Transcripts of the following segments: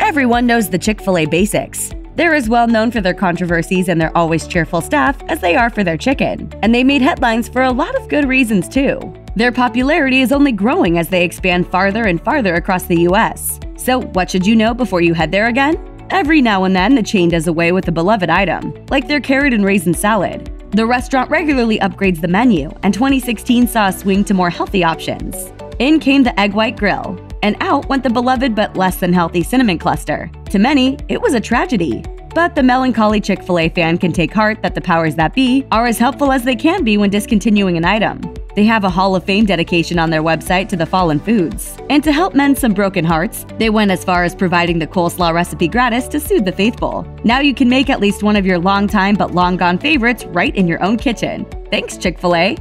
Everyone knows the Chick-fil-A basics. They're as well known for their controversies and their always cheerful staff as they are for their chicken, and they made headlines for a lot of good reasons too. Their popularity is only growing as they expand farther and farther across the US. So what should you know before you head there again? Every now and then, the chain does away with a beloved item, like their carrot and raisin salad. The restaurant regularly upgrades the menu, and 2016 saw a swing to more healthy options. In came the egg white grill, and out went the beloved but less than healthy cinnamon cluster. To many, it was a tragedy. But the melancholy Chick-fil-A fan can take heart that the powers that be are as helpful as they can be when discontinuing an item. They have a Hall of Fame dedication on their website to the fallen foods. And to help mend some broken hearts, they went as far as providing the coleslaw recipe gratis to soothe the faithful. Now you can make at least one of your long-time but long-gone favorites right in your own kitchen. Thanks, Chick-fil-A!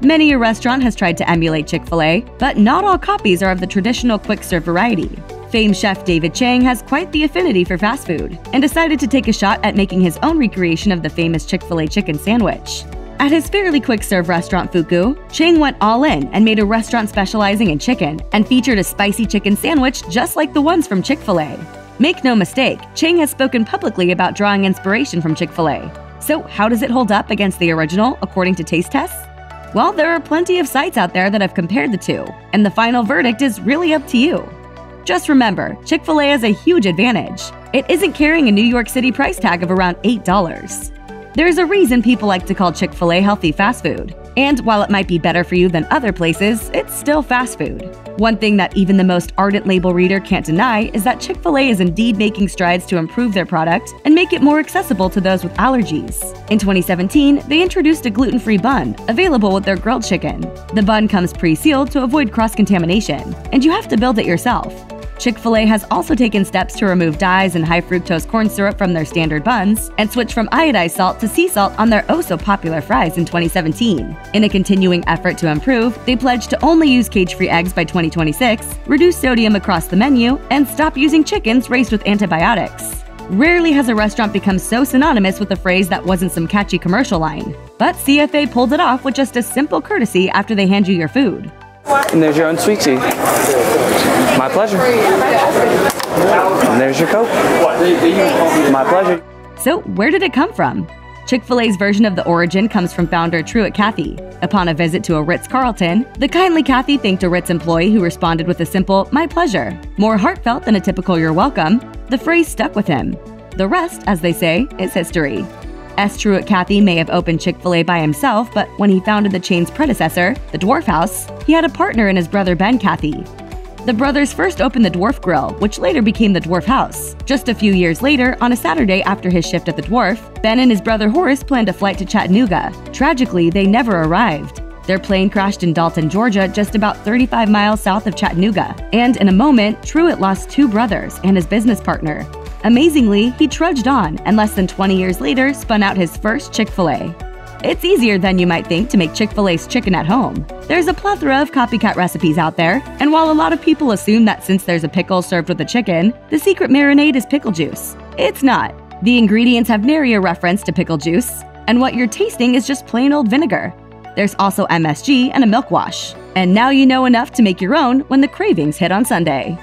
Many a restaurant has tried to emulate Chick-fil-A, but not all copies are of the traditional quick-serve variety. Famed chef David Chang has quite the affinity for fast food and decided to take a shot at making his own recreation of the famous Chick-fil-A chicken sandwich. At his fairly quick-serve restaurant Fuku, Chang went all in and made a restaurant specializing in chicken and featured a spicy chicken sandwich just like the ones from Chick-fil-A. Make no mistake, Chang has spoken publicly about drawing inspiration from Chick-fil-A. So how does it hold up against the original according to taste tests? Well, there are plenty of sites out there that have compared the two, and the final verdict is really up to you. Just remember, Chick-fil-A has a huge advantage. It isn't carrying a New York City price tag of around $8. There's a reason people like to call Chick-fil-A healthy fast food. And while it might be better for you than other places, it's still fast food. One thing that even the most ardent label reader can't deny is that Chick-fil-A is indeed making strides to improve their product and make it more accessible to those with allergies. In 2017, they introduced a gluten-free bun, available with their grilled chicken. The bun comes pre-sealed to avoid cross-contamination, and you have to build it yourself. Chick-fil-A has also taken steps to remove dyes and high-fructose corn syrup from their standard buns and switch from iodized salt to sea salt on their oh-so-popular fries in 2017. In a continuing effort to improve, they pledged to only use cage-free eggs by 2026, reduce sodium across the menu, and stop using chickens raised with antibiotics. Rarely has a restaurant become so synonymous with a phrase that wasn't some catchy commercial line. But CFA pulled it off with just a simple courtesy after they hand you your food. And there's your own sweet tea. My pleasure. And there's your Coke. My pleasure. So where did it come from? Chick-fil-A's version of the origin comes from founder Truett Cathy. Upon a visit to a Ritz-Carlton, the kindly Cathy thanked a Ritz employee who responded with a simple, "My pleasure." More heartfelt than a typical "you're welcome," the phrase stuck with him. The rest, as they say, is history. Truett Cathy may have opened Chick-fil-A by himself, but when he founded the chain's predecessor, the Dwarf House, he had a partner in his brother Ben Cathy. The brothers first opened the Dwarf Grill, which later became the Dwarf House. Just a few years later, on a Saturday after his shift at the Dwarf, Ben and his brother Horace planned a flight to Chattanooga. Tragically, they never arrived. Their plane crashed in Dalton, Georgia, just about 35 miles south of Chattanooga. And in a moment, Truett lost two brothers and his business partner. Amazingly, he trudged on and less than 20 years later spun out his first Chick-fil-A. It's easier than you might think to make Chick-fil-A's chicken at home. There's a plethora of copycat recipes out there, and while a lot of people assume that since there's a pickle served with the chicken, the secret marinade is pickle juice, it's not. The ingredients have nary a reference to pickle juice, and what you're tasting is just plain old vinegar. There's also MSG and a milk wash. And now you know enough to make your own when the cravings hit on Sunday.